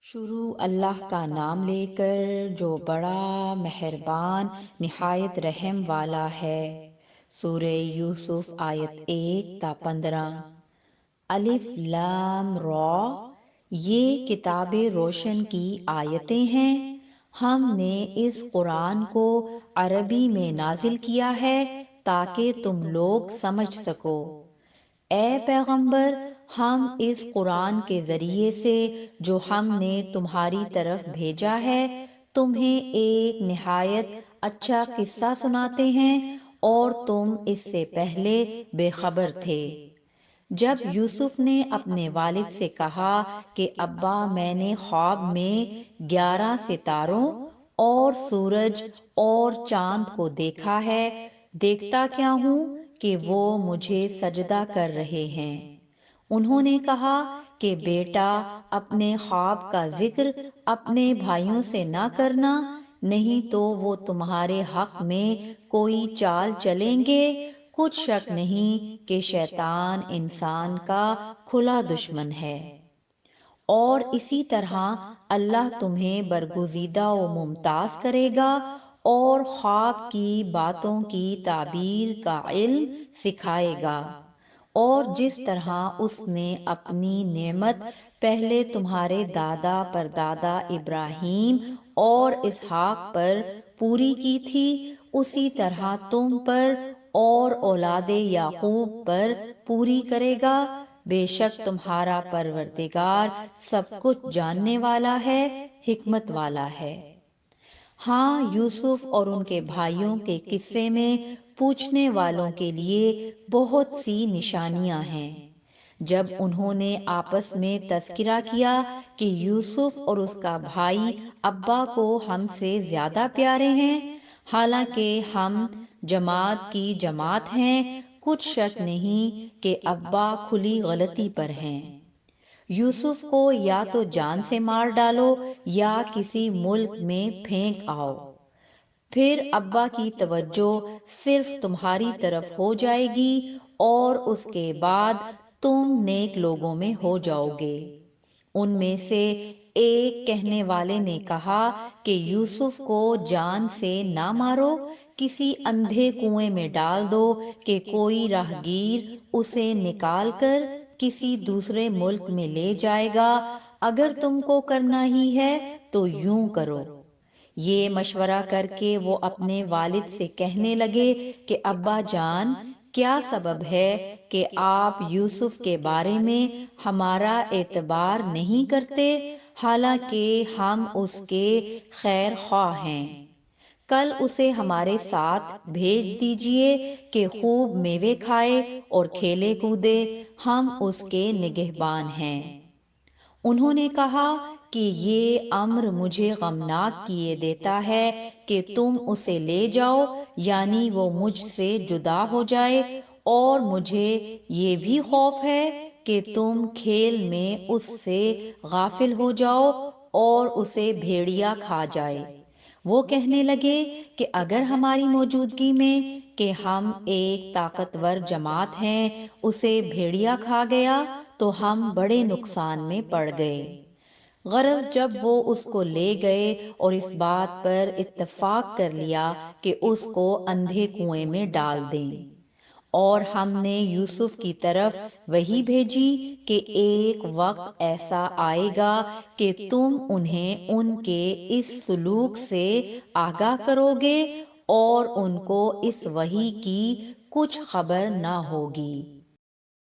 شروع اللہ کا نام لے کر جو بڑا مہربان نہایت رحم والا ہے۔ سورہ یوسف آیت 1 تا 15۔ الف لام را، یہ کتاب روشن کی آیتیں ہیں۔ ہم نے اس قرآن کو عربی میں نازل کیا ہے تاکہ تم لوگ سمجھ سکو۔ اے پیغمبر، ہم اس قرآن کے ذریعے سے جو ہم نے تمہاری طرف بھیجا ہے تمہیں ایک نہایت اچھا قصہ سناتے ہیں اور تم اس سے پہلے بے خبر تھے۔ جب یوسف نے اپنے والد سے کہا کہ ابا، میں نے خواب میں 11 ستاروں اور سورج اور چاند کو دیکھا ہے، دیکھتا کیا ہوں کہ وہ مجھے سجدہ کر رہے ہیں۔ انہوں نے کہا کہ بیٹا، اپنے خواب کا ذکر اپنے بھائیوں سے نہ کرنا، نہیں تو وہ تمہارے حق میں کوئی چال چلیں گے۔ کچھ شک نہیں کہ شیطان انسان کا کھلا دشمن ہے، اور اسی طرح اللہ تمہیں برگزیدہ و ممتاز کرے گا اور خواب کی باتوں کی تعبیر کا علم سکھائے گا، اور جس طرح اس نے اپنی نعمت پہلے تمہارے دادا پردادا ابراہیم اور اسحاق پر پوری کی تھی، اسی طرح تم پر اور اولاد یعقوب پر پوری کرے گا۔ بے شک تمہارا پروردگار سب کچھ جاننے والا ہے، حکمت والا ہے۔ ہاں، یوسف اور ان کے بھائیوں کے قصے میں پوچھنے والوں کے لیے بہت سی نشانیاں ہیں۔ جب انہوں نے آپس میں تذکرہ کیا کہ یوسف اور اس کا بھائی ابا کو ہم سے زیادہ پیارے ہیں، حالانکہ ہم جماعت کی جماعت ہیں، کچھ شک نہیں کہ ابا کھلی غلطی پر ہیں۔ یوسف کو یا تو جان سے مار ڈالو یا کسی ملک میں پھینک آؤ، پھر ابا کی توجہ صرف تمہاری طرف ہو جائے گی اور اس کے بعد تم نیک لوگوں میں ہو جاؤ گے۔ ان میں سے ایک کہنے والے نے کہا کہ یوسف کو جان سے نہ مارو، کسی اندھے کنویں میں ڈال دو کہ کوئی راہگیر اسے نکال کر کسی دوسرے ملک میں لے جائے گا۔ اگر تم کو کرنا ہی ہے تو یوں کرو۔ یہ مشورہ کر کے وہ اپنے والد سے کہنے لگے کہ ابا جان، کیا سبب ہے کہ آپ یوسف کے بارے میں ہمارا اعتبار نہیں کرتے، حالانکہ ہم اس کے خیر خواہ ہیں؟ کل اسے ہمارے ساتھ بھیج دیجئے کہ خوب میوے کھائے اور کھیلے کودے، ہم اس کے نگہبان ہیں۔ انہوں نے کہا کہ یہ امر مجھے غمناک کیے دیتا ہے کہ تم اسے لے جاؤ، یعنی وہ مجھ سے جدا ہو جائے، اور مجھے یہ بھی خوف ہے کہ تم کھیل میں اس سے غافل ہو جاؤ اور اسے بھیڑیا کھا جائے۔ وہ کہنے لگے کہ اگر ہماری موجودگی میں کہ ہم ایک طاقتور جماعت ہیں اسے بھیڑیا کھا گیا تو ہم بڑے نقصان میں پڑ گئے۔ غرض جب وہ اس کو لے گئے اور اس بات پر اتفاق کر لیا کہ اس کو اندھے کنویں میں ڈال دیں، اور ہم نے یوسف کی طرف وحی بھیجی کہ ایک وقت ایسا آئے گا کہ تم انہیں ان کے اس سلوک سے آگاہ کرو گے اور ان کو اس وحی کی کچھ خبر نہ ہوگی۔